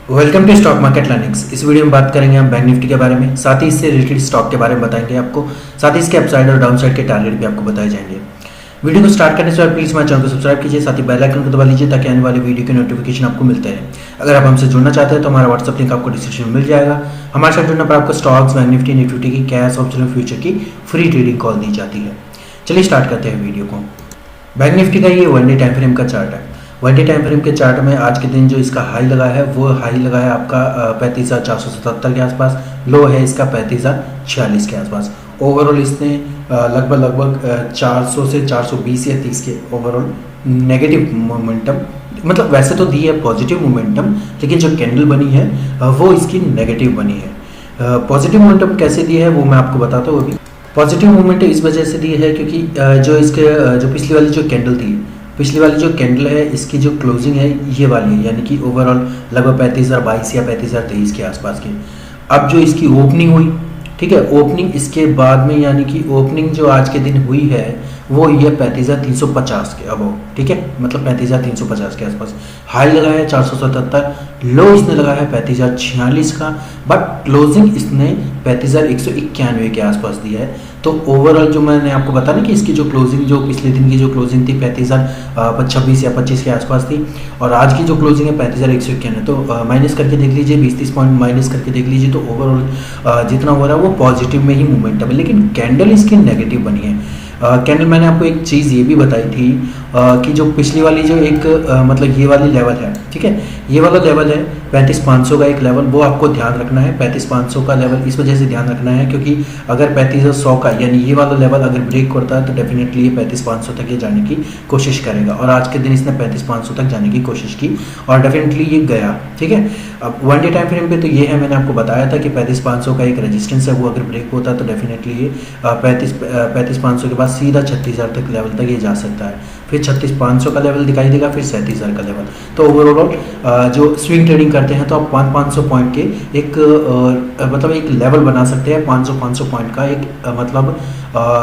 Welcome to stock market learnings. इस video में बात करेंगे हम बैंक निफ्टी के बारे में, साथ ही इससे रिलेटेड स्टॉक के बारे में बताएंगे आपको, साथ ही इसके अपसाइड और डाउन साइड के टारगेट भी आपको बताए जाएंगे। वीडियो को स्टार्ट करने से पहले प्लीज हमारे चैनल को सब्सक्राइब कीजिए, साथ ही बेल आइकन को दबा लीजिए ताकि आने वाली वीडियो के नोटिफिकेशन आपको मिलते रहे। अगर आप हमसे जुड़ना चाहते हैं तो हमारा व्हाट्सअप लिंक आपको डिस्क्रिप्शन में मिल जाएगा। हमारे साथ जुड़ने पर आपको स्टॉक्स, बैंक निफ्टी, निफ्टी की कैश, ऑप्शन और फ्यूचर की फ्री ट्रेडिंग कॉल दी जाती है। चलिए स्टार्ट करते हैं वीडियो को। बैंक निफ्टी का ये वन डे टाइम फ्रेम का चार्ट है। वन डे टाइम फ्रेम के चार्ट में आज के दिन जो इसका हाई लगा है वो हाई लगा है आपका 35,477 के आसपास, लो है इसका 35,046 के आसपास। ओवरऑल इसने लगभग 400 से 420 या 30 के ओवरऑल नेगेटिव मोमेंटम, मतलब वैसे तो दी है पॉजिटिव मोमेंटम, लेकिन जो कैंडल बनी है वो इसकी नेगेटिव बनी है। पॉजिटिव मोमेंटम कैसे दी है वो मैं आपको बताता हूँ। अभी पॉजिटिव मोमेंटम इस वजह से दी है क्योंकि जो पिछली वाली जो कैंडल थी, पिछली वाली जो कैंडल है इसकी जो क्लोजिंग है ये वाली है, यानी कि ओवरऑल लगभग 35,022 या 35,023 के आसपास की। अब जो इसकी ओपनिंग हुई, ठीक है, ओपनिंग इसके बाद में, यानी कि ओपनिंग जो आज के दिन हुई है वो ये 35,350 के अब, ठीक है, मतलब 35,350 के आसपास। हाई लगा है 477, लो इसने लगा है 35,046 का, बट क्लोजिंग इसने 35,191 के आसपास दिया है। तो ओवरऑल जो मैंने आपको बताया ना कि इसकी जो क्लोजिंग, जो पिछले दिन की जो क्लोजिंग थी 35,026 या 25 के आसपास थी, और आज की जो क्लोजिंग है 35,191, तो माइनस करके देख लीजिए, 20-30 पॉइंट माइनस करके देख लीजिए, तो ओवरऑल जितना हो रहा है वो पॉजिटिव में ही मूवमेंटम है, लेकिन कैंडल इसकी नेगेटिव बनी है। कैंडल मैंने आपको एक चीज़ ये भी बताई थी कि जो पिछली वाली जो एक मतलब ये वाली लेवल है, ठीक है, ये वाला लेवल है 35,500 का एक लेवल, वो आपको ध्यान रखना है। 35,500 का लेवल इस वजह से ध्यान रखना है क्योंकि अगर 35,100 का, यानी ये वाला लेवल अगर ब्रेक करता है तो डेफिनेटली ये 35,500 तक ये जाने की कोशिश करेगा, और आज के दिन इसने 35,500 तक जाने की कोशिश की और डेफिनेटली ये गया, ठीक है। अब वन डे टाइम फ्रेम पे तो ये है, मैंने आपको बताया था कि 35,500 का एक रेजिस्टेंस है, वो अगर ब्रेक होता है तो डेफिनेटली ये 35,500 के बाद सीधा 36,000 तक लेवल तक ये जा सकता है, फिर 36,500 का लेवल दिखाई देगा, फिर 37,000 का लेवल। तो ओवरऑल जो स्विंग ट्रेडिंग करते हैं तो आप 500 पॉइंट के एक मतलब एक लेवल बना सकते हैं, 500 पॉइंट का एक मतलब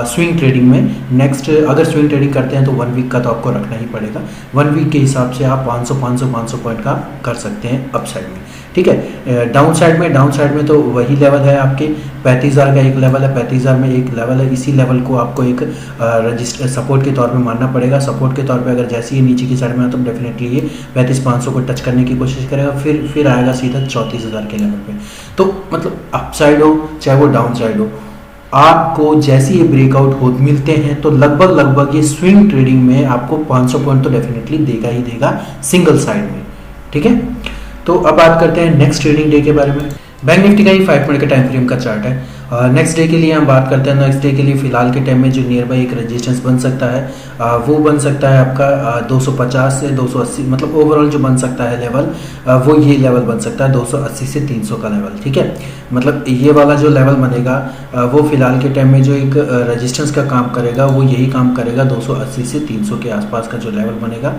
स्विंग ट्रेडिंग में। नेक्स्ट अगर स्विंग ट्रेडिंग करते हैं तो 1 वीक का तो आपको रखना ही पड़ेगा, 1 वीक के हिसाब से आप 500 पॉइंट का कर सकते हैं अप साइड में, ठीक है। डाउन साइड में तो वही लेवल है आपके 35,000 का एक लेवल है, 35,000 में एक लेवल है, इसी लेवल को आपको एक रजिस्टर सपोर्ट के तौर पे मानना पड़ेगा। सपोर्ट के तौर पे अगर जैसे ही नीचे की साइड में आता तो डेफिनेटली ये 35,500 को टच करने की कोशिश करेगा, फिर आएगा सीधा 34,000 के लेवल पे। तो मतलब अप साइड हो चाहे वो डाउन साइड हो, आपको जैसे ये ब्रेकआउट हो मिलते हैं तो लगभग ये स्विंग ट्रेडिंग में आपको 500 पॉइंट तो डेफिनेटली देगा ही देगा सिंगल साइड में, ठीक है। तो अब बात करते हैं नेक्स्ट ट्रेडिंग डे के बारे में। बैंक निफ्टी का ही 5 मिनट के टाइम फ्रेम का चार्ट है। नेक्स्ट डे के लिए हम बात करते हैं। नेक्स्ट डे के लिए फिलहाल के टाइम में जो नियर बाई एक रेजिस्टेंस बन सकता है वो बन सकता है आपका 250 से 280, मतलब ओवरऑल जो बन सकता है लेवल वो ये लेवल बन सकता है 280 से 300 का लेवल, ठीक है। मतलब ये वाला जो लेवल बनेगा वो फिलहाल के टाइम में जो एक रेजिस्टेंस का काम करेगा वो यही काम करेगा, 280 से 300 के आसपास का जो लेवल बनेगा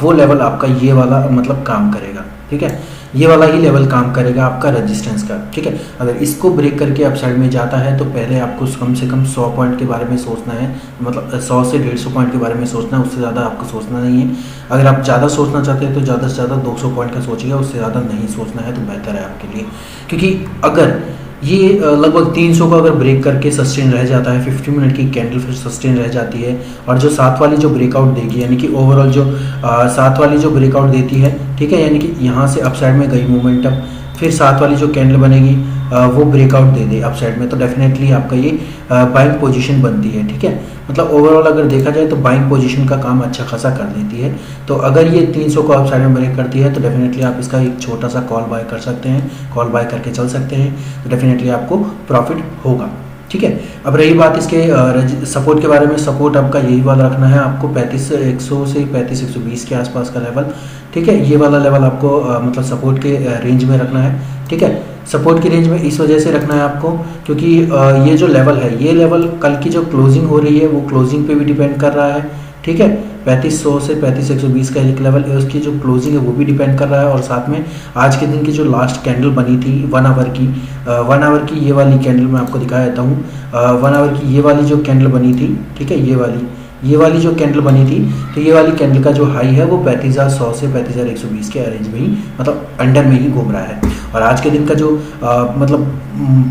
वो लेवल आपका ये वाला मतलब काम करेगा, ठीक है। ये वाला ही लेवल काम करेगा आपका रेजिस्टेंस का, ठीक है। अगर इसको ब्रेक करके अप साइड में जाता है तो पहले आपको कम से कम 100 पॉइंट के बारे में सोचना है, मतलब 100 से 150 पॉइंट के बारे में सोचना है, उससे ज़्यादा आपको सोचना नहीं है। अगर आप ज़्यादा सोचना चाहते हैं तो ज़्यादा से ज़्यादा 200 पॉइंट का सोचिएगा, उससे ज़्यादा नहीं सोचना है तो बेहतर है आपके लिए। क्योंकि अगर ये लगभग 300 को अगर ब्रेक करके सस्टेन रह जाता है, 50 मिनट की कैंडल फिर सस्टेन रह जाती है, और जो साथ वाली जो ब्रेकआउट देगी, यानी कि ओवरऑल जो साथ वाली जो ब्रेकआउट देती है, ठीक है, यानी कि यहाँ से अप साइड में गई मोमेंटम, फिर साथ वाली जो कैंडल बनेगी वो ब्रेकआउट दे दे अप साइड में, तो डेफिनेटली आपका ये बाइंग पोजीशन बनती है, ठीक है। मतलब ओवरऑल अगर देखा जाए तो बाइंग पोजीशन का काम अच्छा खासा कर देती है। तो अगर ये 300 को अप साइड में ब्रेक करती है तो डेफिनेटली आप इसका एक छोटा सा कॉल बाय कर सकते हैं, कॉल बाय करके चल सकते हैं, तो डेफिनेटली आपको प्रॉफिट होगा, ठीक है। अब रही बात इसके सपोर्ट के बारे में, सपोर्ट आपका यही वाला रखना है आपको 35,100 से 35,120 के आसपास का लेवल, ठीक है। ये वाला लेवल आपको मतलब सपोर्ट के रेंज में रखना है, ठीक है। सपोर्ट की रेंज में इस वजह से रखना है आपको क्योंकि ये जो लेवल है, ये लेवल कल की जो क्लोजिंग हो रही है वो क्लोजिंग पे भी डिपेंड कर रहा है, ठीक है। 3500 से 35,120 का एक लेवल है, उसकी जो क्लोजिंग है वो भी डिपेंड कर रहा है, और साथ में आज के दिन की जो लास्ट कैंडल बनी थी 1 आवर की ये वाली कैंडल मैं आपको दिखा देता हूँ। 1 आवर की ये वाली जो कैंडल बनी थी, ठीक है, ये वाली ये वाली जो कैंडल बनी थी, तो ये वाली कैंडल का जो हाई है वो 35,100 से 35,120 के अरेंज में ही, मतलब अंडर में ही घूम रहा है। और आज के दिन का जो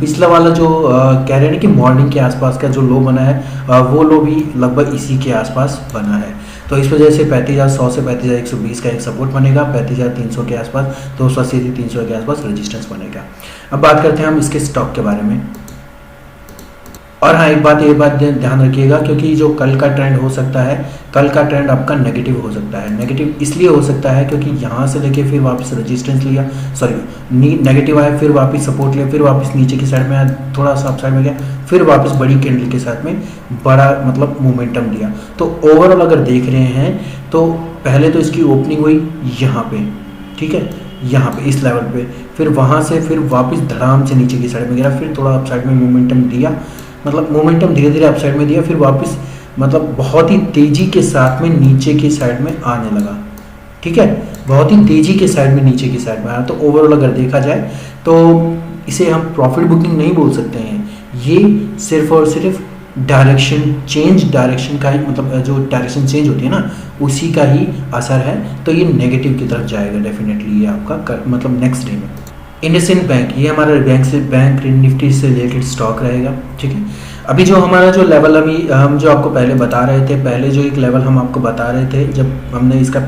पिछला वाला जो कह रहे हैं कि मॉर्निंग के आसपास का जो लो बना है, वो लो भी लगभग इसी के आसपास बना है। तो इस वजह से 35,100 से 35,120 का एक सपोर्ट बनेगा, 35,300 के आसपास, 280 से 300 के आसपास रेजिस्टेंस बनेगा। अब बात करते हैं हम इसके स्टॉक के बारे में। और हाँ, एक बात ध्यान रखिएगा, क्योंकि जो कल का ट्रेंड हो सकता है, कल का ट्रेंड आपका नेगेटिव हो सकता है। नेगेटिव इसलिए हो सकता है क्योंकि यहाँ से लेके फिर वापस रेजिस्टेंस लिया, नेगेटिव आया, फिर वापस सपोर्ट लिया, फिर वापस नीचे की साइड में आया, थोड़ा सा अप साइड में गया, फिर वापस बड़ी कैंडल के साथ में बड़ा मतलब मोमेंटम दिया। तो ओवरऑल अगर देख रहे हैं तो पहले तो इसकी ओपनिंग हुई यहाँ पे, ठीक है, यहाँ पे इस लेवल पे, फिर वहाँ से फिर वापस धड़ाम से नीचे की साइड में गिरा, फिर थोड़ा अप साइड में मोमेंटम दिया, मतलब मोमेंटम धीरे धीरे अप साइड में दिया, फिर वापस मतलब बहुत ही तेजी के साथ में नीचे की साइड में आने लगा, ठीक है, बहुत ही तेजी के साइड में नीचे की साइड में आया। तो ओवरऑल अगर देखा जाए तो इसे हम प्रॉफिट बुकिंग नहीं बोल सकते हैं, ये सिर्फ और सिर्फ डायरेक्शन का ही, मतलब जो डायरेक्शन चेंज होती है ना, उसी का ही असर है। तो ये नेगेटिव की तरफ जाएगा डेफिनेटली, ये आपका मतलब नेक्स्ट डे में। इंडसइंड बैंक, ये हमारा बैंक निफ्टी से रिलेटेड स्टॉक रहेगा, ठीक है। अभी जो हमारा जो लेवल हम जो आपको पहले बता रहे थे, पहले जो एक लेवल हम आपको बता रहे थे जब हमने इसका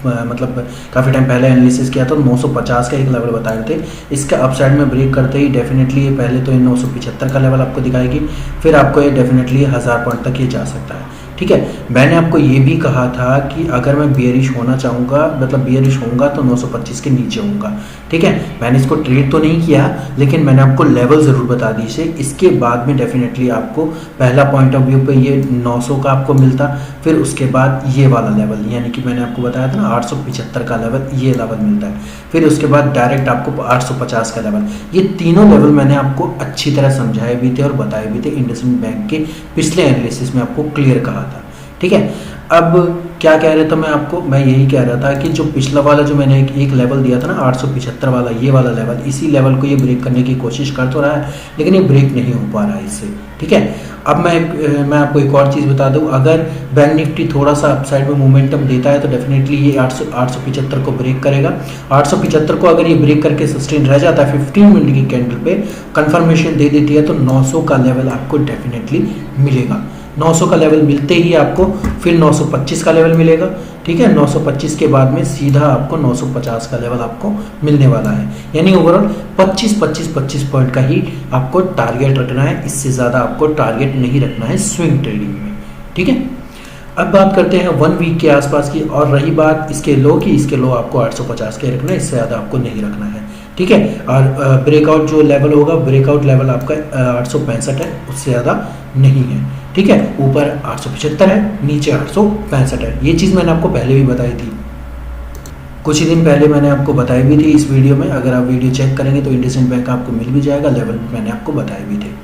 मतलब काफ़ी टाइम पहले एनालिसिस किया था, 950 का एक लेवल बता रहे थे। इसका अपसाइड में ब्रेक करते ही डेफिनेटली ये पहले तो ये 975 का लेवल आपको दिखाएगी, फिर आपको ये डेफिनेटली 1000 पॉइंट तक ये जा सकता है, ठीक है। मैंने आपको ये भी कहा था कि अगर मैं बियरिश होना चाहूँगा, मतलब बियरिश होऊंगा तो 925 के नीचे होऊंगा, ठीक है। मैंने इसको ट्रेड तो नहीं किया, लेकिन मैंने आपको लेवल ज़रूर बता दी से। इसके बाद में डेफिनेटली आपको पहला पॉइंट ऑफ व्यू पे ये 900 का आपको मिलता, फिर उसके बाद ये वाला लेवल, यानी कि मैंने आपको बताया था ना 875 का लेवल, ये लेवल मिलता है, फिर उसके बाद डायरेक्ट आपको 850 का लेवल। ये तीनों लेवल मैंने आपको अच्छी तरह समझाए भी थे और बताए भी थे, इंडसइंड बैंक के पिछले एनालिसिस में आपको क्लियर कहा था, ठीक है। अब क्या कह रहे थे मैं यही कह रहा था कि जो पिछला वाला जो मैंने एक लेवल दिया था ना 875 वाला, ये वाला लेवल, इसी लेवल को ये ब्रेक करने की कोशिश कर तो रहा है, लेकिन ये ब्रेक नहीं हो पा रहा है इससे, ठीक है। अब मैं आपको एक और चीज़ बता दूं, अगर बैंक निफ्टी थोड़ा सा अपसाइड में मोमेंटम देता है तो डेफिनेटली ये 875 को ब्रेक करेगा। 875 को अगर ये ब्रेक करके सस्टेन रह जाता है 15 मिनट की कैंडल पे, कंफर्मेशन दे देती है, तो 900 का लेवल आपको डेफिनेटली मिलेगा। 900 का लेवल मिलते ही आपको फिर 925 का लेवल मिलेगा, ठीक है। 925 के बाद में सीधा आपको 950 का लेवल आपको मिलने वाला है, यानी ओवरऑल 25 पॉइंट का ही आपको टारगेट रखना है, इससे ज़्यादा आपको टारगेट नहीं रखना है स्विंग ट्रेडिंग में, ठीक है। अब बात करते हैं 1 वीक के आसपास की, और रही बात इसके लो की, इसके लो आपको 850 के रखना है, इससे ज़्यादा आपको नहीं रखना है, ठीक है। और ब्रेकआउट जो लेवल होगा, ब्रेकआउट लेवल आपका 865 है, उससे ज़्यादा नहीं है, ठीक है। ऊपर 875 है, नीचे 865 है। ये चीज़ मैंने आपको पहले भी बताई थी, कुछ ही दिन पहले मैंने आपको बताई भी थी इस वीडियो में। अगर आप वीडियो चेक करेंगे तो इंडसइंड बैंक आपको मिल भी जाएगा, लेवल मैंने आपको बताए भी थे।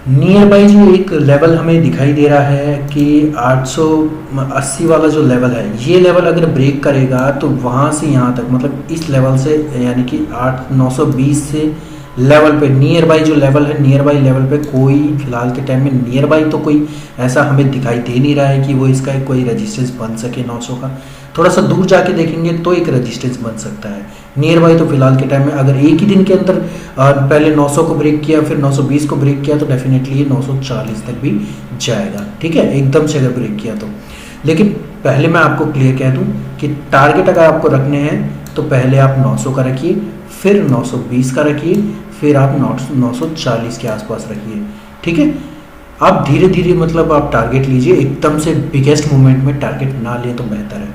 नियर बाई जो एक लेवल हमें दिखाई दे रहा है कि 880 वाला जो लेवल है, ये लेवल अगर ब्रेक करेगा तो वहाँ से यहाँ तक, मतलब इस लेवल से, यानी कि 920 से लेवल पे नियर बाई जो लेवल है, नियर बाई लेवल पे कोई फिलहाल के टाइम में नियर बाई तो कोई ऐसा हमें दिखाई दे नहीं रहा है कि वो इसका कोई रेजिस्टेंस बन सके 900 का। थोड़ा सा दूर जाके देखेंगे तो एक रेजिस्टेंस बन सकता है। नियर बाई तो फिलहाल के टाइम में अगर एक ही दिन के अंदर पहले 900 को ब्रेक किया, फिर 920 को ब्रेक किया, तो डेफिनेटली ये 940 तक भी जाएगा, ठीक है, एकदम से अगर ब्रेक किया तो। लेकिन पहले मैं आपको क्लियर कह दूँ कि टारगेट अगर आपको रखने हैं तो पहले आप 900 का रखिए, फिर 920 का रखिए, फिर आप 940 के आसपास रखिए, ठीक है। आप धीरे धीरे मतलब आप टारगेट लीजिए, एकदम से बिगेस्ट मूवमेंट में टारगेट ना लें तो बेहतर है,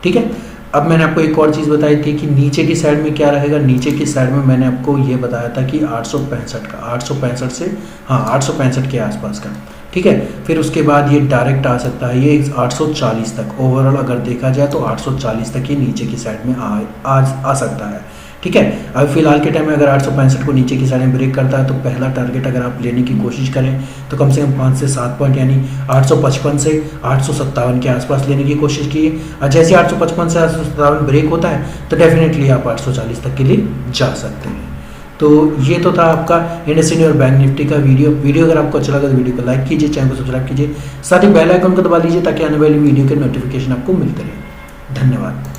ठीक है। अब मैंने आपको एक और चीज़ बताई थी कि नीचे की साइड में क्या रहेगा। नीचे की साइड में मैंने आपको ये बताया था कि 865 का, 865 से, हाँ 865 के आसपास का, ठीक है। फिर उसके बाद ये डायरेक्ट आ सकता है ये 840 तक। ओवरऑल अगर देखा जाए तो 840 तक ये नीचे की साइड में आ सकता है, ठीक है। अब फिलहाल के टाइम में अगर 865 को नीचे की साइड में ब्रेक करता है तो पहला टारगेट अगर आप लेने की कोशिश करें तो कम से कम 5 से 7 पॉइंट, यानी 855 से 857 के आसपास लेने की कोशिश कीजिए। और जैसे 855 से 857 ब्रेक होता है तो डेफिनेटली आप 840 तक के लिए जा सकते हैं, तो ये तो था आपका इंडस्ट्री और बैंक निफ्टी का वीडियो अगर आपको अच्छा लगा तो वीडियो को लाइक कीजिए, चैनल को सब्सक्राइब कीजिए, साथ ही बेल आइकन को दबा लीजिए ताकि आने वाली वीडियो के नोटिफिकेशन आपको मिलते रहे। धन्यवाद।